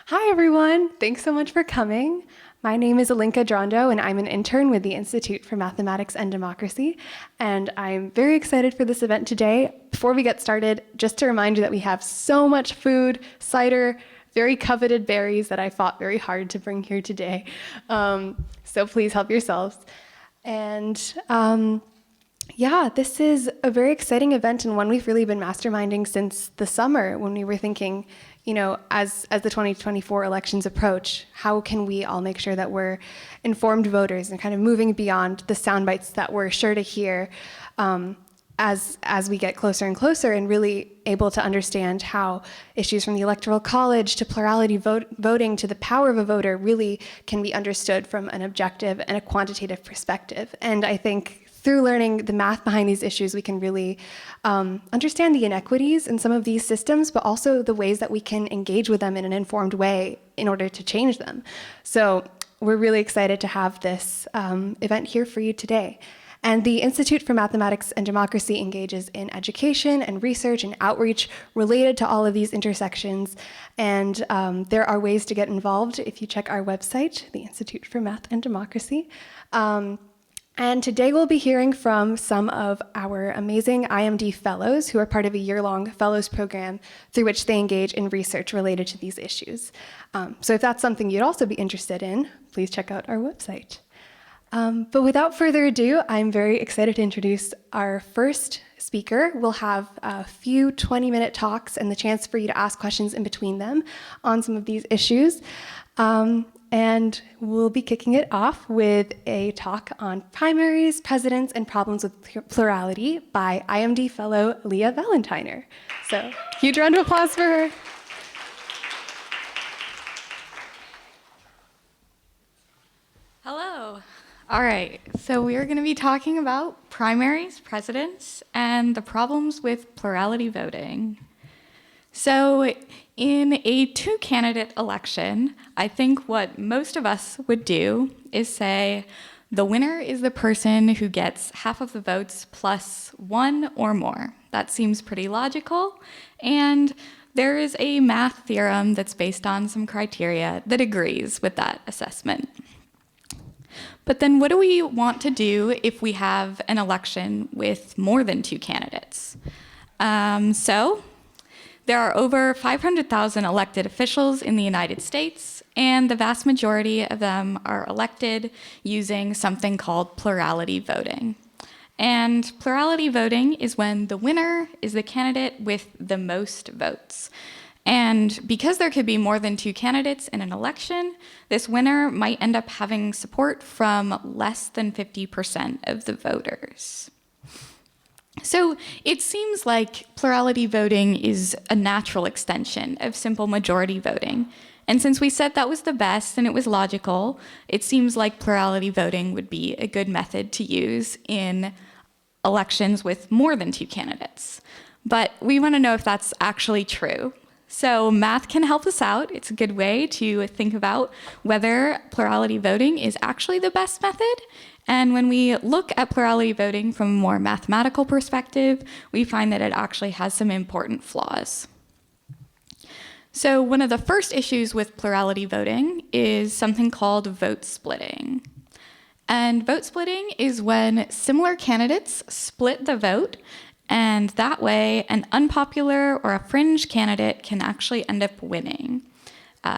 Hi, everyone. Thanks so much for coming. My name is Alinka Drondo, and I'm an intern with the Institute for Mathematics and Democracy. And I'm very excited for this event today. Before we get started, just to remind you that we have so much food, cider, very coveted berries that I fought very hard to bring here today. So please help yourselves. And yeah, this is a very exciting event and one we've really been masterminding since the summer when we were thinking, as the 2024 elections approach, how can we all make sure that we're informed voters and kind of moving beyond the sound bites that we're sure to hear as we get closer and closer, and really able to understand how issues from the Electoral College to plurality voting to the power of a voter really can be understood from an objective and a quantitative perspective. And I think through learning the math behind these issues, we can really understand the inequities in some of these systems, but also the ways that we can engage with them in an informed way in order to change them. So we're really excited to have this event here for you today. And the Institute for Mathematics and Democracy engages in education and research and outreach related to all of these intersections. And there are ways to get involved if you check our website, the Institute for Math and Democracy. And today we'll be hearing from some of our amazing IMD fellows who are part of a year-long fellows program through which they engage in research related to these issues. So if that's something you'd also be interested in, please check out our website. But without further ado, I'm very excited to introduce our first speaker. We'll have a few 20-minute talks and the chance for you to ask questions in between them on some of these issues. And we'll be kicking it off with a talk on primaries, presidents, and problems with plurality by IMD fellow Leah Valentiner. So, huge round of applause for her. Hello. All right, so we are going to be talking about primaries, presidents, and the problems with plurality voting. So in a two-candidate election, I think what most of us would do is say the winner is the person who gets half of the votes plus one or more. That seems pretty logical, and there is a math theorem that's based on some criteria that agrees with that assessment. But then what do we want to do if we have an election with more than two candidates? So there are over 500,000 elected officials in the United States, and the vast majority of them are elected using something called plurality voting. And plurality voting is when the winner is the candidate with the most votes. And because there could be more than two candidates in an election, this winner might end up having support from less than 50% of the voters. So it seems like plurality voting is a natural extension of simple majority voting. And since we said that was the best and it was logical, it seems like plurality voting would be a good method to use in elections with more than two candidates. But we want to know if that's actually true. So math can help us out. It's a good way to think about whether plurality voting is actually the best method. And when we look at plurality voting from a more mathematical perspective, we find that it actually has some important flaws. So one of the first issues with plurality voting is something called vote splitting. And vote splitting is when similar candidates split the vote, and that way an unpopular or a fringe candidate can actually end up winning.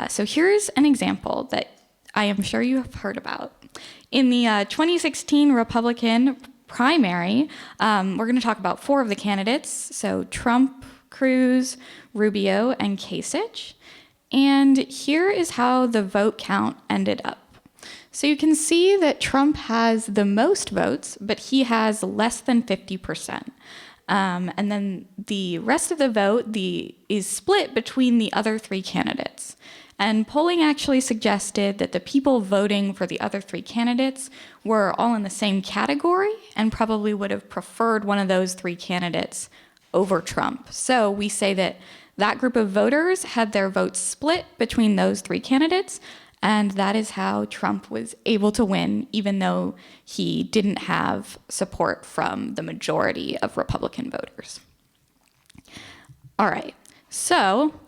So here's an example that I am sure you have heard about. In the 2016 Republican primary, we're going to talk about four of the candidates, so Trump, Cruz, Rubio, and Kasich. And here is how the vote count ended up. So you can see that Trump has the most votes, but he has less than 50%. And then the rest of the vote is split between the other three candidates. And polling actually suggested that the people voting for the other three candidates were all in the same category and probably would have preferred one of those three candidates over Trump. So we say that that group of voters had their votes split between those three candidates, and that is how Trump was able to win, even though he didn't have support from the majority of Republican voters. All right, so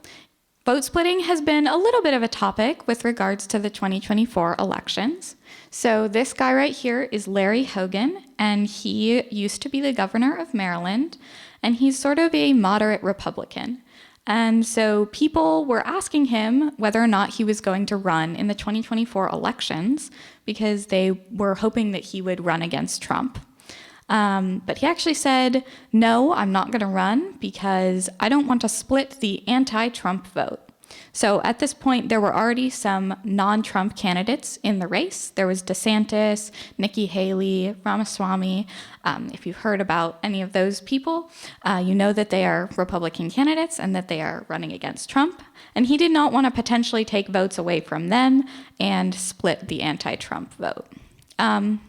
Vote splitting has been a little bit of a topic with regards to the 2024 elections. So this guy right here is Larry Hogan, and he used to be the governor of Maryland, and he's sort of a moderate Republican. And so people were asking him whether or not he was going to run in the 2024 elections because they were hoping that he would run against Trump. But he actually said, no, I'm not going to run because I don't want to split the anti-Trump vote. So at this point, there were already some non-Trump candidates in the race. There was DeSantis, Nikki Haley, Ramaswamy. If you've heard about any of those people, you know that they are Republican candidates and that they are running against Trump. And he did not want to potentially take votes away from them and split the anti-Trump vote. In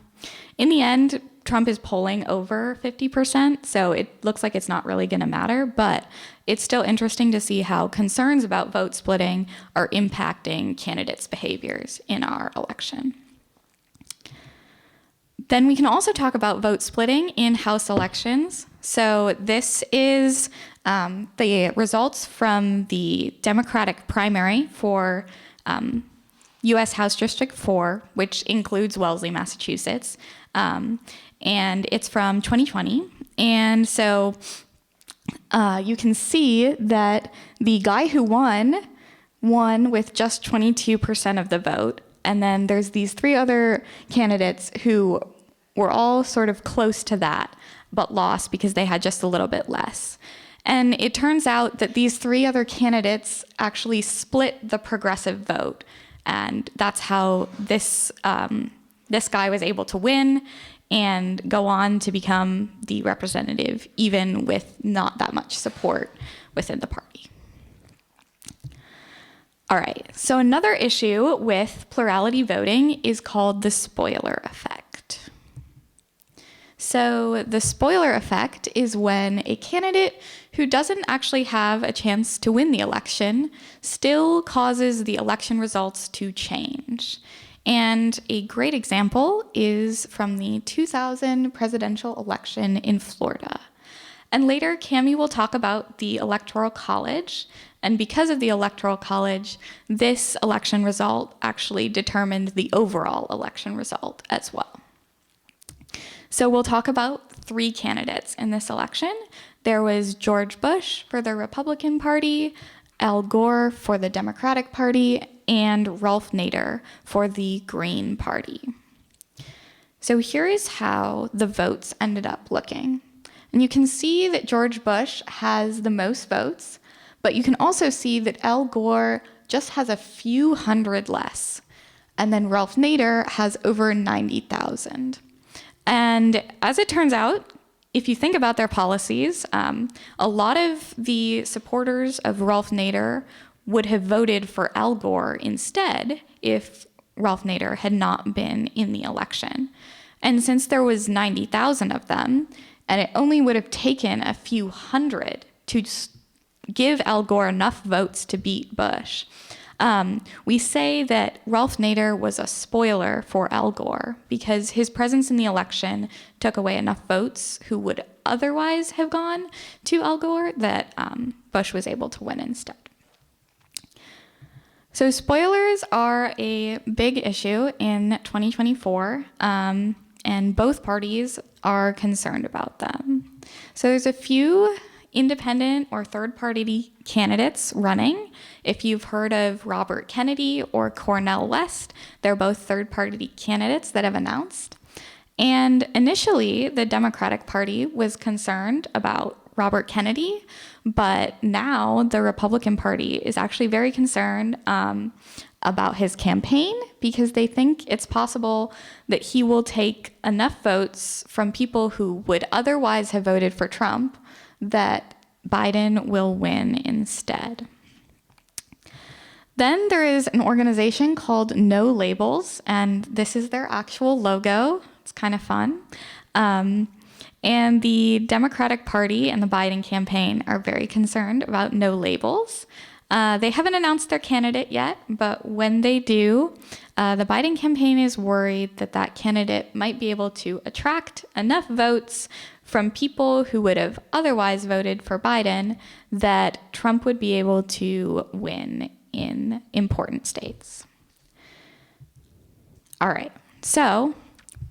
the end, Trump is polling over 50%, so it looks like it's not really going to matter, but it's still interesting to see how concerns about vote splitting are impacting candidates' behaviors in our election. Then we can also talk about vote splitting in House elections. So this is the results from the Democratic primary for U.S. House District 4, which includes Wellesley, Massachusetts. And it's from 2020. And so you can see that the guy who won with just 22% of the vote. And then there's these three other candidates who were all sort of close to that, but lost because they had just a little bit less. And it turns out that these three other candidates actually split the progressive vote. And that's how this guy was able to win and go on to become the representative, even with not that much support within the party. All right, so another issue with plurality voting is called the spoiler effect. So the spoiler effect is when a candidate who doesn't actually have a chance to win the election still causes the election results to change. And a great example is from the 2000 presidential election in Florida. And later, Cammie will talk about the Electoral College. And because of the Electoral College, this election result actually determined the overall election result as well. So we'll talk about three candidates in this election. There was George Bush for the Republican Party, Al Gore for the Democratic Party, and Ralph Nader for the Green Party. So here is how the votes ended up looking. And you can see that George Bush has the most votes, but you can also see that Al Gore just has a few hundred less. And then Ralph Nader has over 90,000. And as it turns out, if you think about their policies, a lot of the supporters of Ralph Nader would have voted for Al Gore instead if Ralph Nader had not been in the election. And since there was 90,000 of them, and it only would have taken a few hundred to give Al Gore enough votes to beat Bush, we say that Ralph Nader was a spoiler for Al Gore because his presence in the election took away enough votes who would otherwise have gone to Al Gore that Bush was able to win instead. So spoilers are a big issue in 2024, and both parties are concerned about them. So there's a few independent or third-party candidates running. If you've heard of Robert Kennedy or Cornel West, they're both third-party candidates that have announced. And initially, the Democratic Party was concerned about Robert Kennedy, but now the Republican Party is actually very concerned about his campaign because they think it's possible that he will take enough votes from people who would otherwise have voted for Trump that Biden will win instead. Then there is an organization called No Labels, and this is their actual logo. It's kind of fun. And the Democratic Party and the Biden campaign are very concerned about no labels. They haven't announced their candidate yet, but when they do, the Biden campaign is worried that that candidate might be able to attract enough votes from people who would have otherwise voted for Biden that Trump would be able to win in important states. All right, so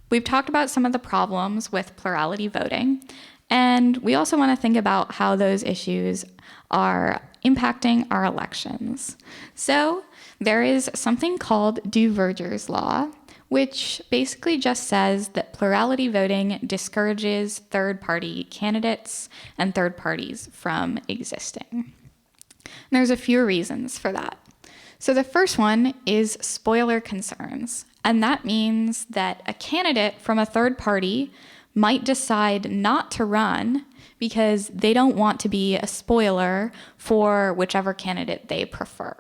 we've talked about some of the problems with plurality voting, and we also want to think about how those issues are impacting our elections. So there is something called Duverger's law, which basically just says that plurality voting discourages third-party candidates and third parties from existing. And there's a few reasons for that. So the first one is spoiler concerns, and that means that a candidate from a third party might decide not to run because they don't want to be a spoiler for whichever candidate they prefer.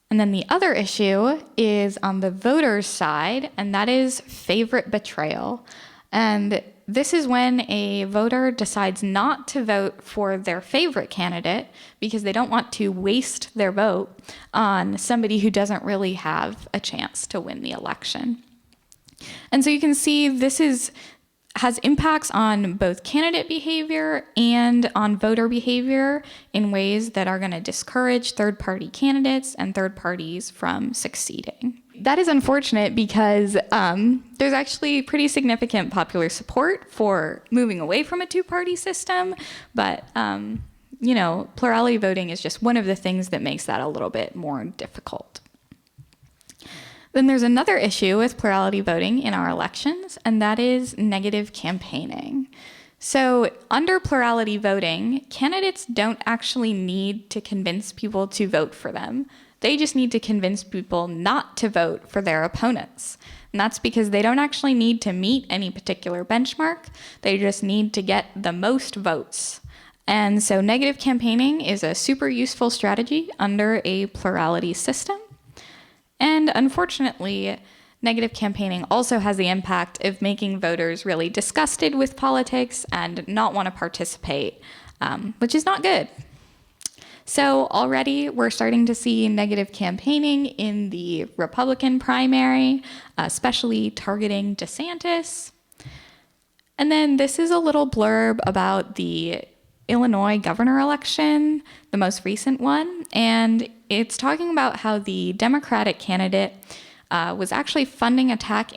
And then the other issue is on the voters' side, and that is favorite betrayal. And this is when a voter decides not to vote for their favorite candidate because they don't want to waste their vote on somebody who doesn't really have a chance to win the election. And so you can see this has impacts on both candidate behavior and on voter behavior in ways that are going to discourage third-party candidates and third parties from succeeding. That is unfortunate because there's actually pretty significant popular support for moving away from a two-party system, but plurality voting is just one of the things that makes that a little bit more difficult. Then there's another issue with plurality voting in our elections, and that is negative campaigning. So under plurality voting, candidates don't actually need to convince people to vote for them. They just need to convince people not to vote for their opponents. And that's because they don't actually need to meet any particular benchmark. They just need to get the most votes. And so negative campaigning is a super useful strategy under a plurality system. And unfortunately, negative campaigning also has the impact of making voters really disgusted with politics and not want to participate, which is not good. So already we're starting to see negative campaigning in the Republican primary, especially targeting DeSantis. And then this is a little blurb about the Illinois governor election, the most recent one, and it's talking about how the Democratic candidate was actually funding attack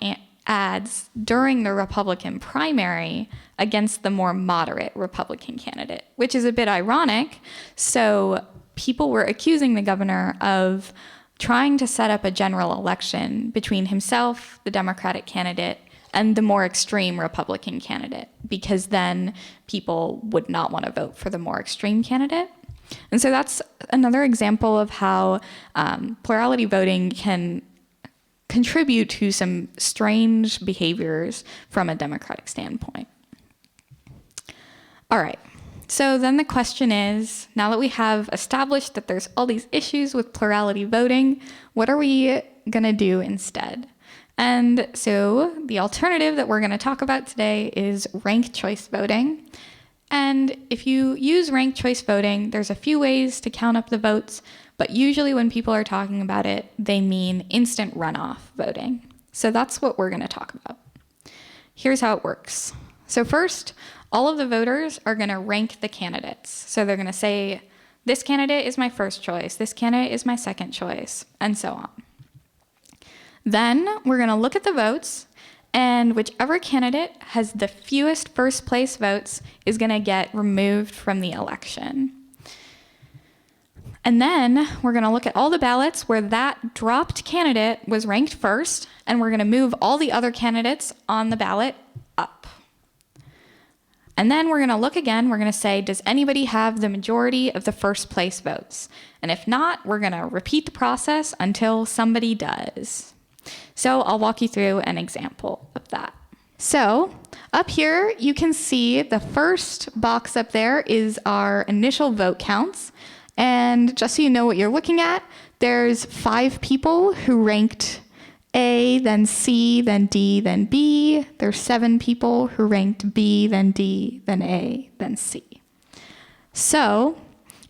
ads during the Republican primary against the more moderate Republican candidate, which is a bit ironic. So people were accusing the governor of trying to set up a general election between himself, the Democratic candidate, and the more extreme Republican candidate, because then people would not want to vote for the more extreme candidate. And so that's another example of how plurality voting can contribute to some strange behaviors from a Democratic standpoint. All right, so then the question is, now that we have established that there's all these issues with plurality voting, what are we gonna do instead? And so the alternative that we're going to talk about today is ranked choice voting. And if you use ranked choice voting, there's a few ways to count up the votes, but usually when people are talking about it, they mean instant runoff voting. So that's what we're going to talk about. Here's how it works. So first, all of the voters are going to rank the candidates. So they're going to say, this candidate is my first choice, this candidate is my second choice, and so on. Then we're going to look at the votes, and whichever candidate has the fewest first place votes is going to get removed from the election. And then we're going to look at all the ballots where that dropped candidate was ranked first, and we're going to move all the other candidates on the ballot up. And then we're going to look again, we're going to say, does anybody have the majority of the first place votes? And if not, we're going to repeat the process until somebody does. So I'll walk you through an example of that. So up here, you can see the first box up there is our initial vote counts. And just so you know what you're looking at, there's 5 people who ranked A, then C, then D, then B. There's 7 people who ranked B, then D, then A, then C. So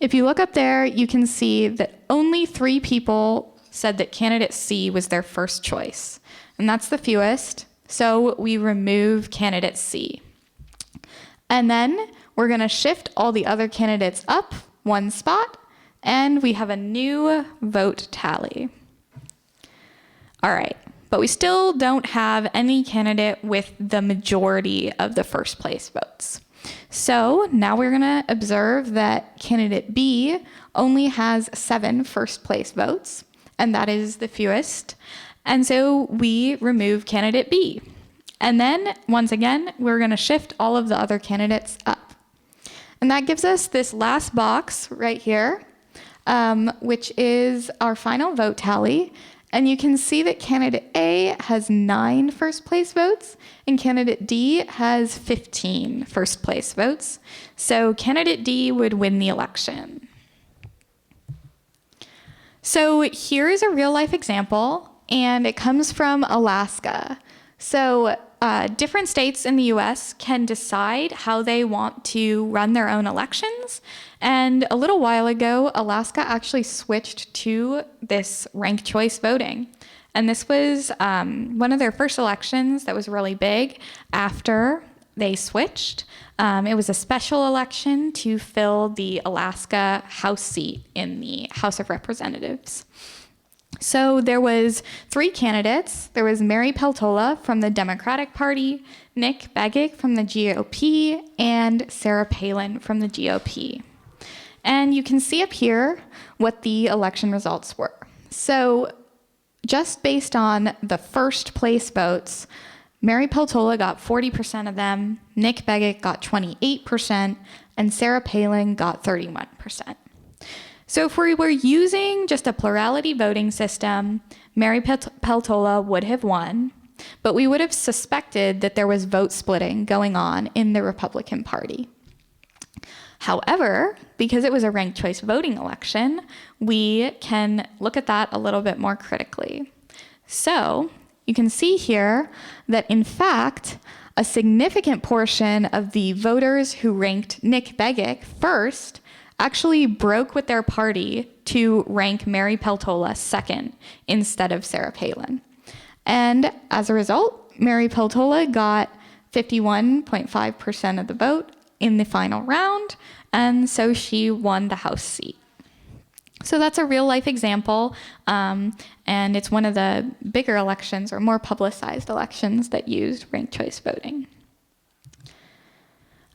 If you look up there, you can see that only 3 people said that candidate C was their first choice, and that's the fewest, so we remove candidate C. And then we're going to shift all the other candidates up 1 spot, and we have a new vote tally. All right, but we still don't have any candidate with the majority of the first place votes. So now we're going to observe that candidate B only has 7 first place votes, and that is the fewest. And so we remove candidate B. And then, once again, we're going to shift all of the other candidates up. And that gives us this last box right here, which is our final vote tally. And you can see that candidate A has 9 first place votes, and candidate D has 15 first place votes. So candidate D would win the election. So here's a real life example, and it comes from Alaska. So different states in the US can decide how they want to run their own elections. And a little while ago, Alaska actually switched to this ranked choice voting. And this was one of their first elections that was really big after they switched. It was a special election to fill the Alaska House seat in the House of Representatives. So there was 3 candidates. There was Mary Peltola from the Democratic Party, Nick Begich from the GOP, and Sarah Palin from the GOP. And you can see up here what the election results were. So just based on the first place votes, Mary Peltola got 40% of them, Nick Begich got 28%, and Sarah Palin got 31%. So if we were using just a plurality voting system, Mary Peltola would have won, but we would have suspected that there was vote splitting going on in the Republican Party. However, because it was a ranked choice voting election, we can look at that a little bit more critically. So you can see here that in fact, a significant portion of the voters who ranked Nick Begich first actually broke with their party to rank Mary Peltola second instead of Sarah Palin. And as a result, Mary Peltola got 51.5% of the vote in the final round, and so she won the House seat. So that's a real life example, and it's one of the bigger elections or more publicized elections that used ranked choice voting.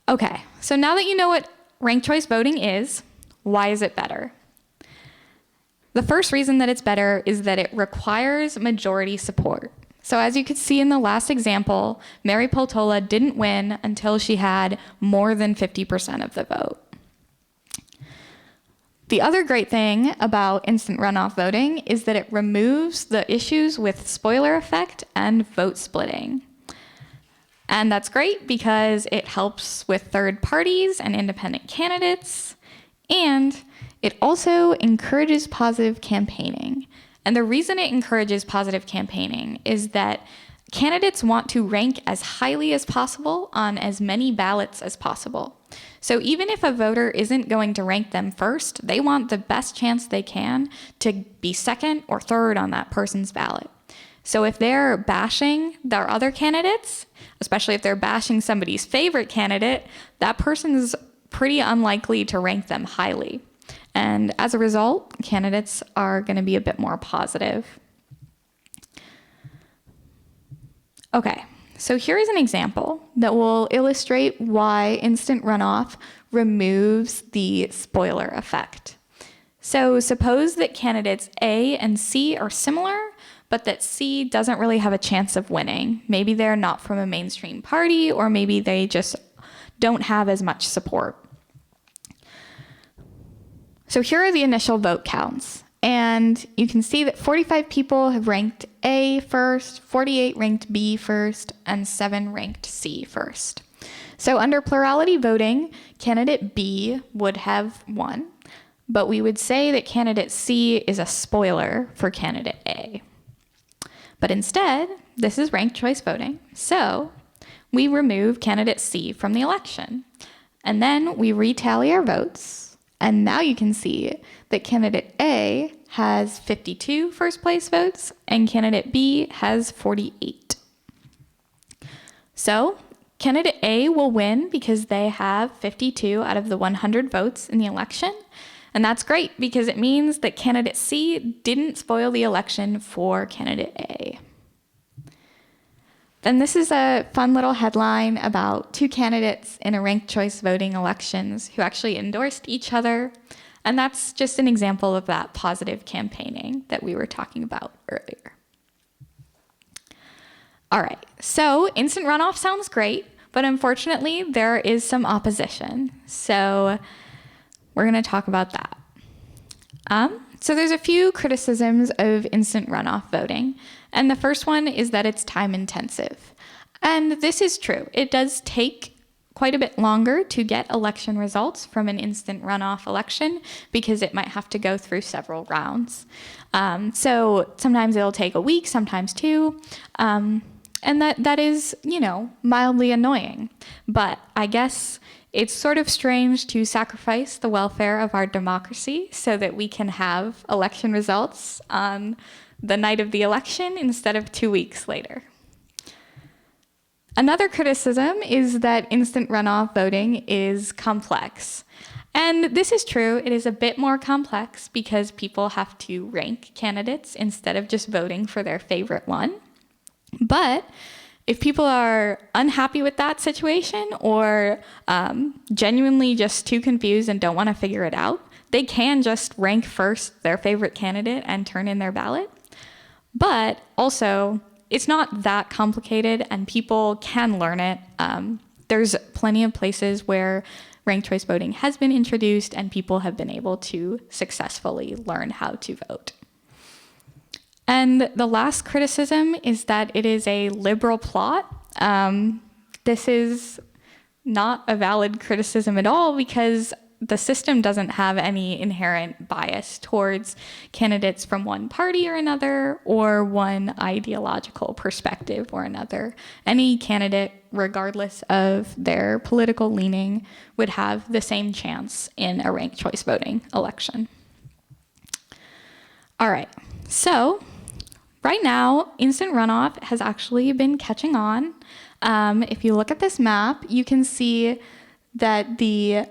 Okay, so now that you know what ranked choice voting is, why is it better? The first reason that it's better is that it requires majority support. So as you could see in the last example, Mary Peltola didn't win until she had more than 50% of the vote. The other great thing about instant runoff voting is that it removes the issues with spoiler effect and vote splitting. And that's great because it helps with third parties and independent candidates, and it also encourages positive campaigning. And the reason it encourages positive campaigning is that candidates want to rank as highly as possible on as many ballots as possible. So even if a voter isn't going to rank them first, they want the best chance they can to be second or third on that person's ballot. So if they're bashing their other candidates, especially if they're bashing somebody's favorite candidate, that person is pretty unlikely to rank them highly. And as a result, candidates are going to be a bit more positive. Okay, so here is an example that will illustrate why instant runoff removes the spoiler effect. So suppose that candidates A and C are similar, but that C doesn't really have a chance of winning. Maybe they're not from a mainstream party, or maybe they just don't have as much support. So here are the initial vote counts. And you can see that 45 people have ranked A first, 48 ranked B first, and 7 ranked C first. So under plurality voting, candidate B would have won, but we would say that candidate C is a spoiler for candidate A. But instead, this is ranked choice voting, so we remove candidate C from the election. And then we retally our votes, And now you can see that candidate A has 52 first place votes and candidate B has 48. So candidate A will win because they have 52 out of the 100 votes in the election. And that's great because it means that candidate C didn't spoil the election for candidate A. Then this is a fun little headline about two candidates in a ranked choice voting elections who actually endorsed each other. And that's just an example of that positive campaigning that we were talking about earlier. All right, so instant runoff sounds great, but unfortunately there is some opposition. So we're going to talk about that. So there's a few criticisms of instant runoff voting. And the first one is that it's time intensive. And this is true. It does take quite a bit longer to get election results from an instant runoff election because it might have to go through several rounds. So sometimes it'll take a week, sometimes two. And that is, mildly annoying. But I guess it's sort of strange to sacrifice the welfare of our democracy so that we can have election results on the night of the election instead of 2 weeks later. Another criticism is that instant runoff voting is complex. And this is true. It is a bit more complex because people have to rank candidates instead of just voting for their favorite one. But if people are unhappy with that situation or genuinely just too confused and don't want to figure it out, they can just rank first their favorite candidate and turn in their ballot. But also, it's not that complicated and people can learn it. There's plenty of places where ranked choice voting has been introduced and people have been able to successfully learn how to vote. And the last criticism is that it is a liberal plot. This is not a valid criticism at all because the system doesn't have any inherent bias towards candidates from one party or another or one ideological perspective or another. Any candidate, regardless of their political leaning, would have the same chance in a ranked choice voting election. All right, so right now, instant runoff has actually been catching on. If you look at this map, you can see that the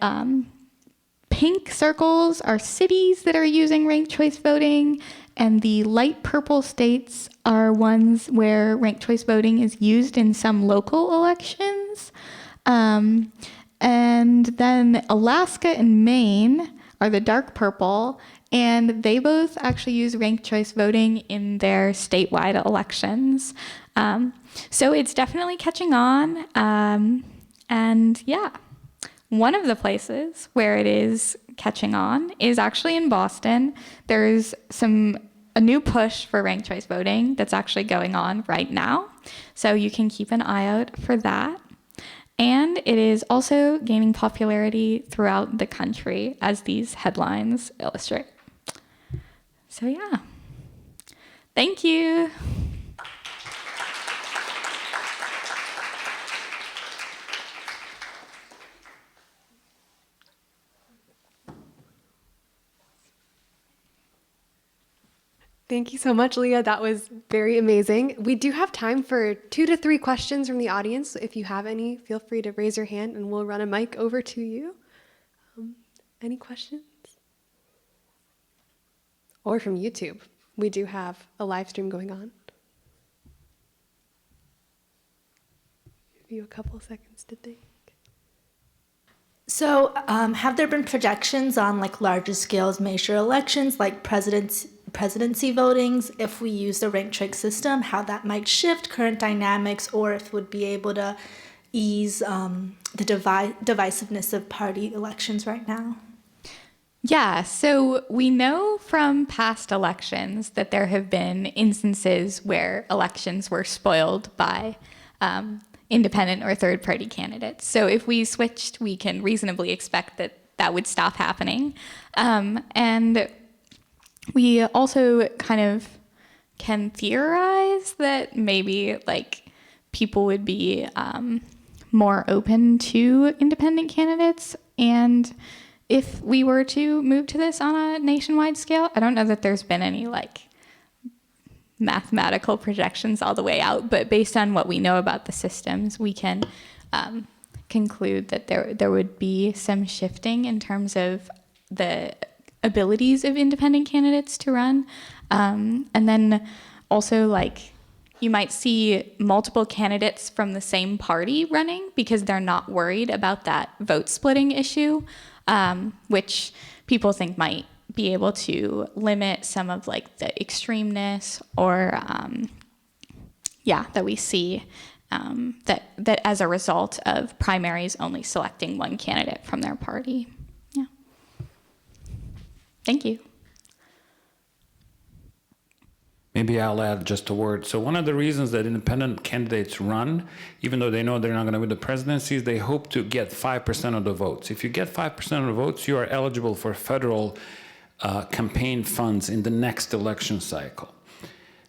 pink circles are cities that are using ranked choice voting, and the light purple states are ones where ranked choice voting is used in some local elections. And then Alaska and Maine are the dark purple, and they both actually use ranked choice voting in their statewide elections. So it's definitely catching on. And yeah, one of the places where it is catching on is actually in Boston. There's a new push for ranked choice voting that's actually going on right now. So you can keep an eye out for that. And it is also gaining popularity throughout the country, as these headlines illustrate. So yeah, thank you. Thank you so much, Leah. That was very amazing. We do have time for 2 to 3 questions from the audience. So if you have any, feel free to raise your hand and we'll run a mic over to you. Any questions? Or from YouTube. We do have a live stream going on. Give you a couple seconds to think. So have there been projections on larger scales major elections like presidency votings, if we use the ranked choice system, how that might shift current dynamics, or if it would be able to ease the divisiveness of party elections right now? Yeah, so we know from past elections that there have been instances where elections were spoiled by independent or third-party candidates. So if we switched, we can reasonably expect that would stop happening. And we also kind of can theorize that maybe people would be more open to independent candidates, and if we were to move to this on a nationwide scale. I don't know that there's been any like mathematical projections all the way out, but based on what we know about the systems, we can conclude that there would be some shifting in terms of the abilities of independent candidates to run. And then also, like, you might see multiple candidates from the same party running because they're not worried about that vote splitting issue, which people think might be able to limit some of like the extremeness or that we see that as a result of primaries only selecting one candidate from their party. Yeah. Thank you. Maybe I'll add just a word. So one of the reasons that independent candidates run, even though they know they're not going to win the presidency, is they hope to get 5% of the votes. If you get 5% of the votes, you are eligible for federal campaign funds in the next election cycle.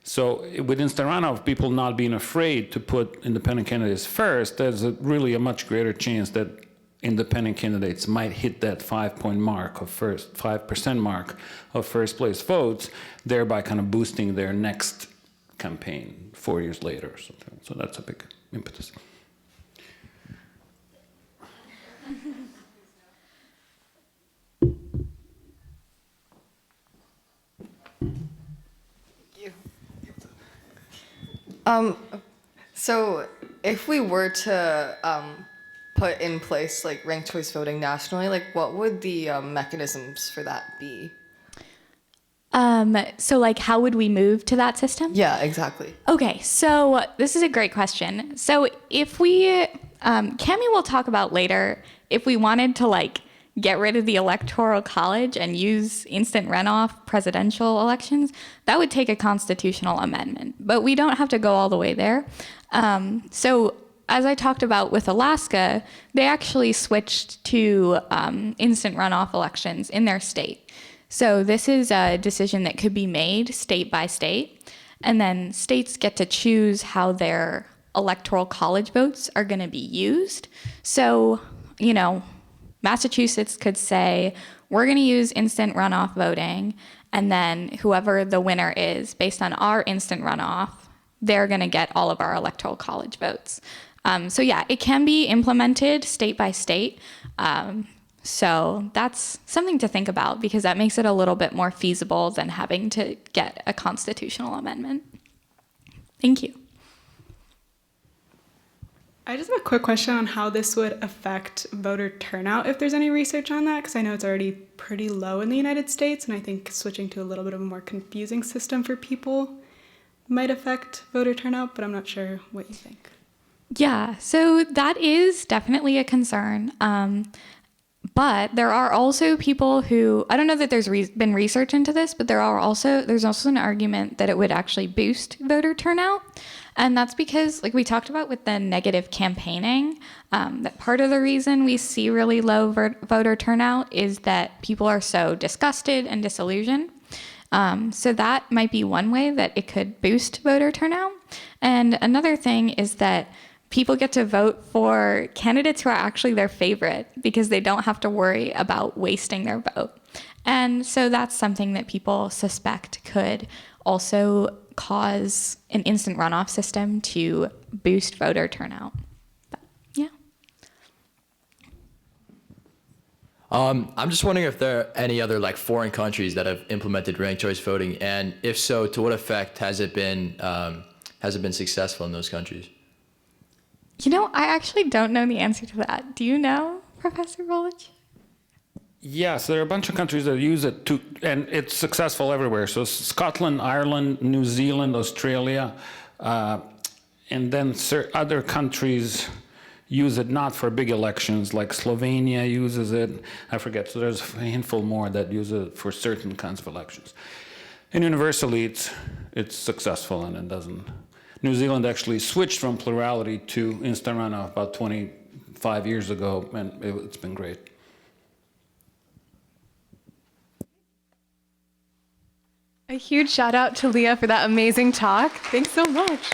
So with instant runoff, people not being afraid to put independent candidates first, there's really a much greater chance that independent candidates might hit that 5% mark of first place votes, thereby kind of boosting their next campaign 4 years later or something. So that's a big impetus. So if we were to put in place like ranked choice voting nationally, like what would the mechanisms for that be? So like, how would we move to that system? Yeah, exactly. Okay, so this is a great question. So if we, Cami will talk about later, if we wanted to like get rid of the electoral college and use instant runoff presidential elections, that would take a constitutional amendment. But we don't have to go all the way there. So as I talked about with Alaska, they actually switched to instant runoff elections in their state. So this is a decision that could be made state by state, and then states get to choose how their electoral college votes are going to be used. So, you know, Massachusetts could say, we're going to use instant runoff voting, and then whoever the winner is, based on our instant runoff, they're going to get all of our electoral college votes. So yeah, it can be implemented state by state. So that's something to think about because that makes it a little bit more feasible than having to get a constitutional amendment. Thank you. I just have a quick question on how this would affect voter turnout, if there's any research on that, because I know it's already pretty low in the United States, and I think switching to a little bit of a more confusing system for people might affect voter turnout, but I'm not sure what you think. Yeah, so that is definitely a concern. But there are also people who, I don't know that there's been research into this, but there's also an argument that it would actually boost voter turnout. And that's because, like we talked about with the negative campaigning, that part of the reason we see really low voter turnout is that people are so disgusted and disillusioned. So that might be one way that it could boost voter turnout. And another thing is that people get to vote for candidates who are actually their favorite because they don't have to worry about wasting their vote. And so that's something that people suspect could also cause an instant runoff system to boost voter turnout. But, yeah. I'm just wondering if there are any other like foreign countries that have implemented ranked choice voting, and if so, to what effect has it been successful in those countries? You know, I actually don't know the answer to that. Do you know, Professor Rolich? Yes, there are a bunch of countries that use it too, and it's successful everywhere. So Scotland, Ireland, New Zealand, Australia, and then other countries use it not for big elections, like Slovenia uses it. I forget. So there's a handful more that use it for certain kinds of elections. And universally, it's successful, and it doesn't. New Zealand actually switched from plurality to instant runoff about 25 years ago, and it's been great. A huge shout out to Leah for that amazing talk. Thanks so much.